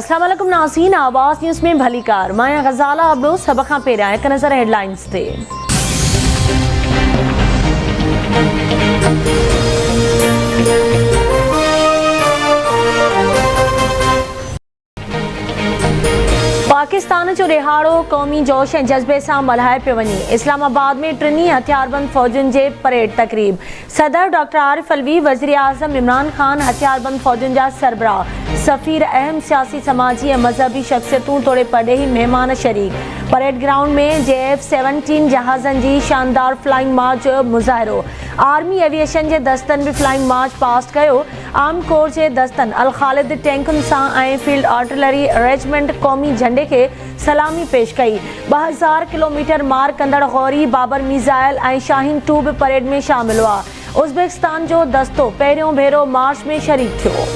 अस्सलाम वालेकुम नाज़रीन, आवाज़ न्यूज़ में भली कार माया गजाला अबलो सब खां पहिरियां हिक नज़र हेडलाइंस ते। पाकिस्तान जो रिहाड़ो क़ौमी जोश ऐं जज़्बे सां मल्हाए पियो वञे। इस्लामाबाद में टिनी हथियारबंद फ़ौजुनि जे परेड तक़रीब। सदर डॉक्टर आरिफ अलवी, वज़ीर आज़म इमरान ख़ान, हथियारबंद फ़ौजुनि जा सरबराह, सफ़ीर, अहम सियासी, समाजी ऐं मज़हबी शख़्सियतूं तोड़े परॾेही महिमान शरीक। परेड ग्राउंड में JF-17 जहाज़नि जी शानदार फ्लाइंग मार्च जो मुज़ाहिरो। आर्मी एविएशन जे दस्तनि बि फ्लाइंग मार्च पास कयो। आर्म कोर जे दस्तनि अल ख़ालिद टैंकुनि सां ऐं फील्ड आर्टिलरी रेजिमेंट क़ौमी झंडे खे सलामी पेश कई। 2000 किलोमीटर मार कंदड़ गौरी बाबर मिसाइल ऐं शाहीन 2 बि परेड में शामिल हुआ। उज़्बेकिस्तान जो दस्तो पहिरियों भेरो मार्च में शरीक थियो।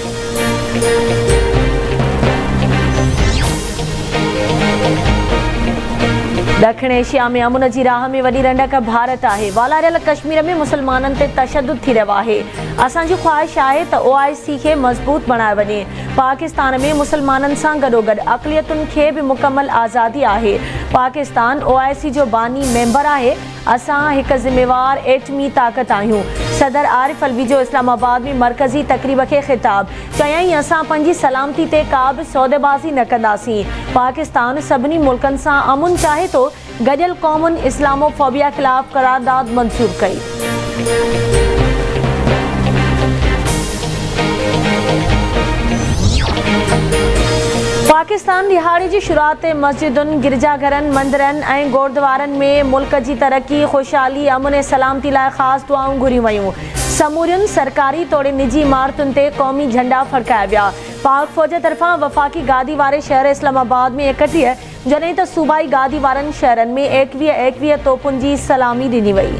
दक्षिण एशिया में अमुन जी राह में वॾी रंडक भारत आहे। वालारियल कश्मीर में मुसलमाननि ते तशद्दुद थी रहियो आहे। असांजी ख़्वाहिश आहे त OIC खे मज़बूत बणाए वञे। पाकिस्तान में मुसलमाननि सां गॾोगॾु अक़लियतुनि खे बि मुकमल आज़ादी आहे। पाकिस्तान OIC जो बानी मेंबर आहे। असां हिकु ज़िम्मेवार एटमी ताक़त आहियूं। सदर आरिफ अलवी जो इस्लामाबाद में मरकज़ी तक़रीब खे ख़िताब। चयाईं, असां पंहिंजी सलामती ते का बि सौदेबाज़ी न कंदासीं। पाकिस्तान सभिनी मुल्कनि सां अमुन चाहे थो। गॾियल क़ौमुनि इस्लामोफोबिया ख़िलाफ़ क़रारदाद मंज़ूर कई। पाकिस्तान दिहाड़ी जी शुरूआत ते मस्जिदुनि, गिरजाघरनि, मंदिरनि ऐं गुरुद्वारनि में मुल्क जी तरक़ी, ख़ुशहाली, अमुन ऐं सलामती लाइ ख़ासि दुआऊं घुरियूं वयूं। समूरियुनि सरकारी तोड़े निजी इमारतुनि ते क़ौमी झंडा फड़काया विया। पाक फ़ौज तरफ़ां वफ़ाक़ी गादी वारे शहर इस्लामाबाद में 31, जॾहिं त सूबाई गादी वारनि शहरनि में 21 तोपुनि जी सलामी ॾिनी वई।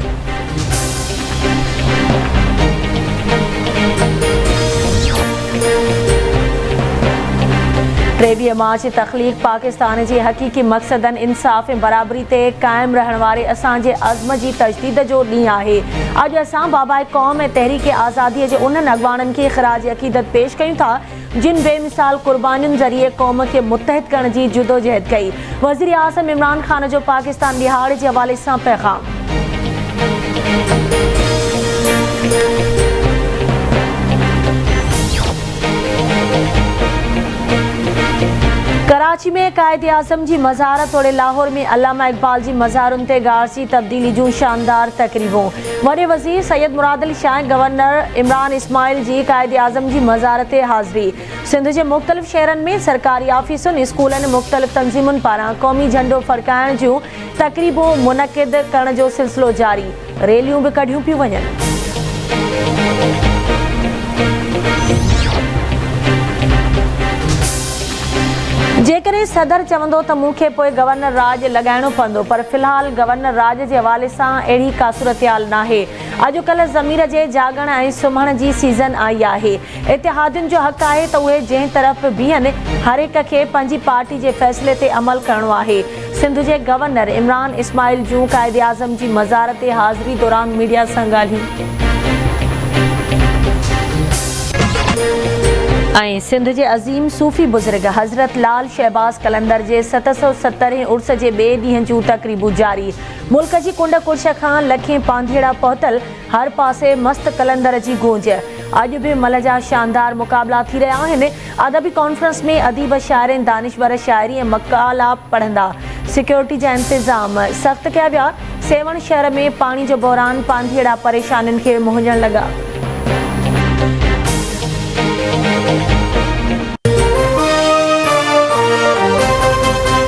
23 मार्च तख़लीक़ पाकिस्तान जे हक़ीक़ी मक़सदनि, इंसाफ़ ऐं बराबरी ते क़ाइमु रहण वारे असांजे अज़्म जी तजदीद जो ॾींहुं आहे। अॼु असां बाबाए क़ौम ऐं तहरीक आज़ादीअ जे उन्हनि अॻवाननि खे ख़िराज अक़ीदत पेश कयूं था जिन बेमिसाल क़ुर्बानियुनि ज़रिए क़ौम खे मुत्तहिद करण जी जुदोजहद कई। वज़ीर आज़म इमरान ख़ान जो पाकिस्तान दिहाड़े जे हवाले सां पैग़ाम। कराची में कायदे आज़म जी मज़ार तोड़े लाहौर में अल्लामा इक़बाल जी मज़ारुनि ते गारसी तब्दीली जूं शानदार तक़रीबूं। वॾे वज़ीर सैयद मुराद अली शाह, गवर्नर इमरान इस्माइल जी कायदे आज़म जी मज़ार ते हाज़िरी। सिंध जे मुख़्तलिफ़ शहरनि में सरकारी ऑफिसुनि, स्कूलनि, मुख़्तलिफ़ तंज़ीमुनि पारां क़ौमी झंडो फड़काइण जूं तक़रीबूं मुनक़िद करण जो सिलसिलो जारी। रैलियूं बि कढियूं पियूं वञनि। जेकॾहिं सदर चवंदो त मूंखे पोइ गवर्नर राज लॻाइणो पवंदो, पर फ़िलहाल गवर्नर राज जे हवाले सां अहिड़ी का सूरतहाल नाहे। अॼुकल्ह ज़मीर जे जाॻण ऐं सुम्हण जी सीज़न आई आहे। इतिहादियुनि जो हक़ आहे त उहे जंहिं तरफ़ बीहनि, हर हिक खे पंहिंजी पार्टी जे फ़ैसिले ते अमल करणो आहे। सिंध जे गवर्नर इमरान इस्माइल जूं कायदे आज़म जी मज़ार ते हाज़िरी दौरान मीडिया सां ॻाल्हियूं। ऐं सिंध जे अज़ीम सूफ़ी बुज़ुर्ग हज़रत लाल शहबाज़ कलंदर जे 770 उर्स जे ॿिए ॾींहं जूं तक़रीबूं जारी। मुल्क जी कुंड कुर्श खां लखें पांधीड़ा पहुतल, हर पासे मस्त कलंदर जी गूंज। अॼु बि मल जा शानदार मुक़ाबला थी रहिया आहिनि। अदबी कॉन्फ्रेंस में अदीब, शाइर, दानिशवर शाइरी ऐं मक़ाला पढ़ंदा। सिक्योरिटी जा इंतज़ाम सख़्त कया विया। सेवण शहर में पाणी जो बहिरान, पांधीड़ा परेशानियुनि खे मुंझण लॻा।